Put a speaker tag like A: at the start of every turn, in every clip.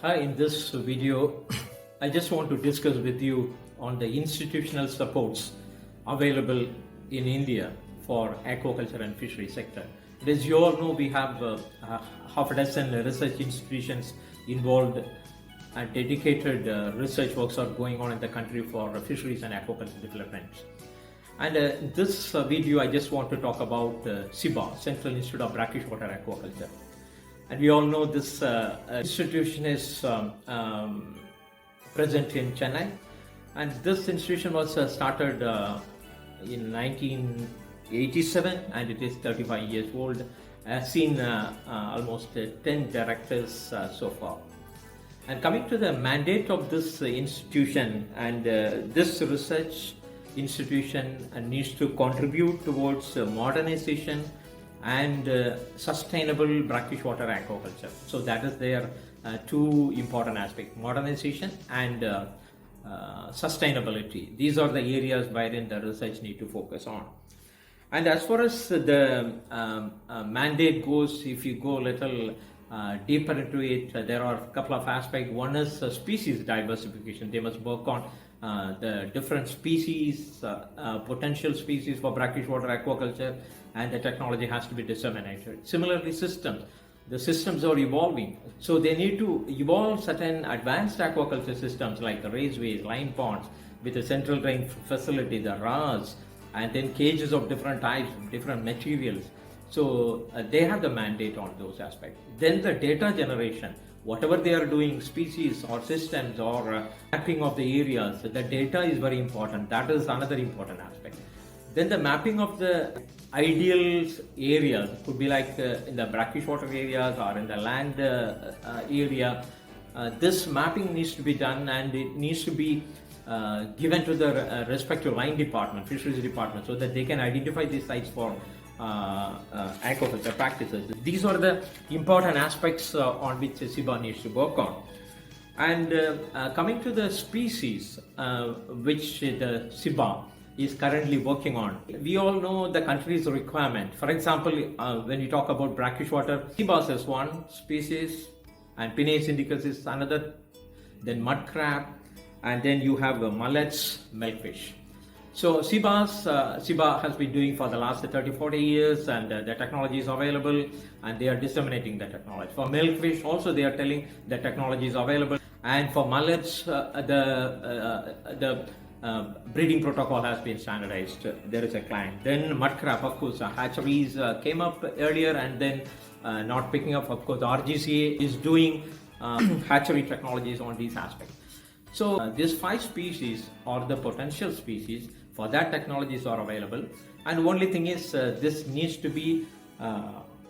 A: Hi, in this video, I just want to discuss with you on the institutional supports available in India for aquaculture and fishery sector. As you all know, we have half a dozen research institutions involved and dedicated research works are going on in the country for fisheries and aquaculture development. And in this video, I just want to talk about CIBA, Central Institute of Brackishwater Aquaculture. And we all know this institution is present in Chennai, and this institution was started in 1987, and it is 35 years old. I've seen almost 10 directors so far. And coming to the mandate of this institution, and this research institution needs to contribute towards modernization and sustainable brackish-water aquaculture. So that is their two important aspects: modernization and sustainability. These are the areas wherein the research need to focus on. And as far as the mandate goes, if you go a little deeper into it, there are a couple of aspects. One is species diversification. They must work on the different species, potential species for brackish-water aquaculture, and the technology has to be disseminated. Similarly, systems. The systems are evolving, so they need to evolve certain advanced aquaculture systems like raceways, line ponds with a central drain facility, the RAS, and then cages of different types, different materials. So they have the mandate on those aspects. Then the data generation, whatever they are doing, species or systems or mapping of the areas, the data is very important. That is another important aspect. Then the mapping of the ideal areas could be like in the brackish water areas or in the land area. This mapping needs to be done, and it needs to be given to the respective line department, fisheries department, so that they can identify these sites for aquaculture practices. These are the important aspects on which CIBA needs to work on. And coming to the species which the CIBA is currently working on, we all know the country's requirement. For example, when you talk about brackish water, sea bass is one species, and Pinnaeus indicus is another, then mud crab, and then you have mullets, milkfish. So CIBA has been doing for the last 30-40 years, and the technology is available, and they are disseminating the technology. For milkfish also they are telling the technology is available, and for mullets the breeding protocol has been standardized. There is a client. Then mud crab, of course, hatcheries came up earlier, and then not picking up. Of course, RGCA is doing hatchery technologies on these aspects. So these 5 species are the potential species. For that, technologies are available, and only thing is this needs to be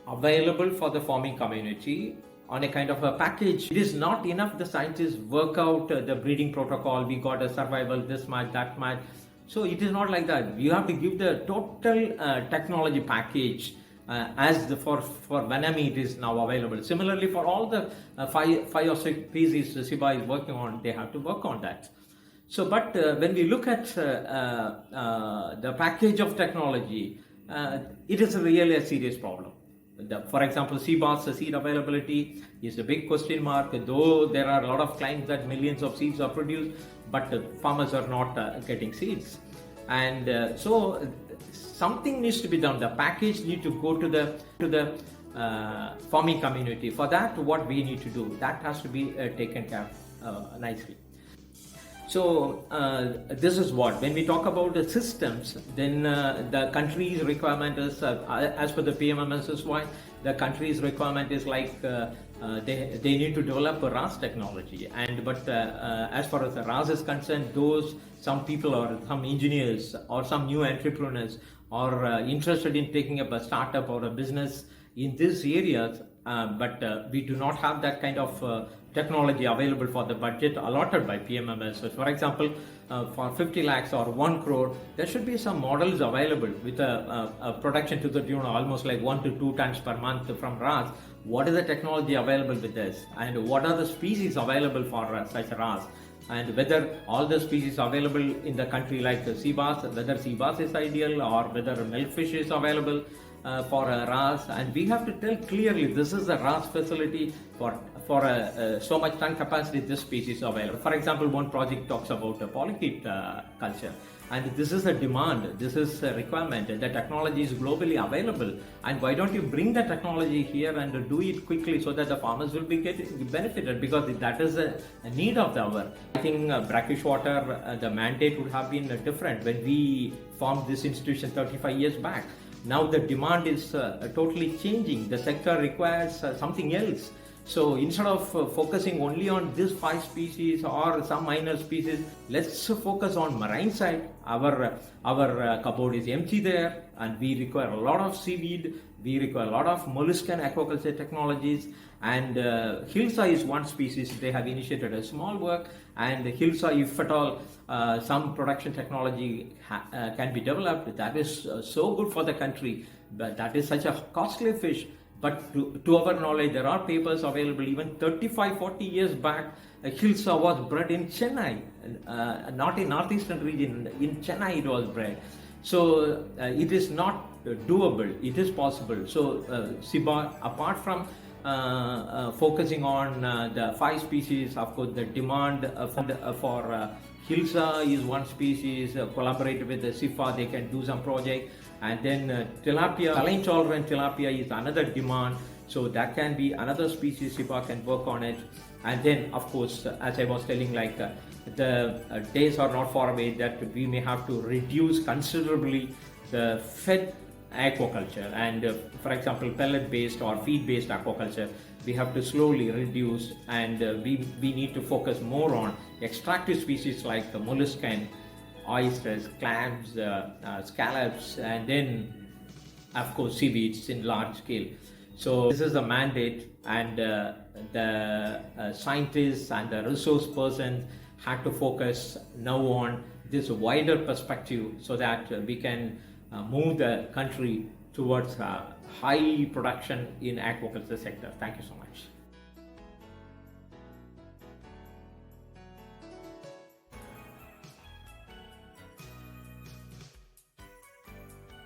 A: available for the farming community on a kind of a package. It is not enough the scientists work out the breeding protocol, we got a survival, this much, that much. So it is not like that. You have to give the total technology package as for Vanami it is now available. Similarly, for all the 5 or 6 species CIBA is working on, they have to work on that. So, but when we look at the package of technology, it is really a serious problem. For example, sea bass seed availability is a big question mark, though there are a lot of claims that millions of seeds are produced, but farmers are not getting seeds. And so something needs to be done. The package needs to go to the farming community. For that, what we need to do, that has to be taken care of nicely. So this is what, when we talk about the systems, then the country's requirement is, as per the PMMSSY, the country's requirement is like they need to develop a RAS technology. But as far as the RAS is concerned, some people or some engineers or some new entrepreneurs are interested in taking up a startup or a business in these areas, but we do not have that kind of technology available for the budget allotted by PMMS. So for example, for 50 lakhs or 1 crore, there should be some models available with a production to the tune of almost like 1 to 2 tons per month from RAS. What is the technology available with this, and what are the species available for such RAS, and whether all the species available in the country like sea bass, whether sea bass is ideal or whether milkfish is available. for a RAS, and we have to tell clearly this is a RAS facility for so much ton capacity this species is available. For example, one project talks about a polychaete culture, and this is a demand, this is a requirement, the technology is globally available, and why don't you bring the technology here and do it quickly so that the farmers will be getting benefited, because that is a need of the hour. I think Brackishwater, the mandate would have been different when we formed this institution 35 years back. Now the demand is totally changing. The sector requires something else. So instead of focusing only on this 5 species or some minor species, let's focus on marine side. Our cupboard is empty there, and we require a lot of seaweed, we require a lot of molluscan aquaculture technologies, and Hilsa is one species. They have initiated a small work, and Hilsa, if at all some production technology can be developed, that is so good for the country, but that is such a costly fish. But to our knowledge, there are papers available even 35-40 years back. Hilsa was bred in Chennai, not in northeastern region. In Chennai it was bred. So it is not doable. It is possible. So SIBA, apart from focusing on the 5 species, of course, the demand for Hilsa is one species. Collaborate with the SIFA, they can do some project. And then tilapia, saline tolerant tilapia is another demand. So that can be another species, SIFA can work on it. And then, of course, as I was telling, like the days are not far away that we may have to reduce considerably the fed aquaculture, and for example, pellet based or feed based aquaculture, we have to slowly reduce, and we need to focus more on extractive species like molluscan, oysters, clams, scallops, and then of course seaweeds in large scale. So this is a mandate, and the scientists and the resource person had to focus now on this wider perspective so that we can move the country towards high production in aquaculture sector. Thank you so much.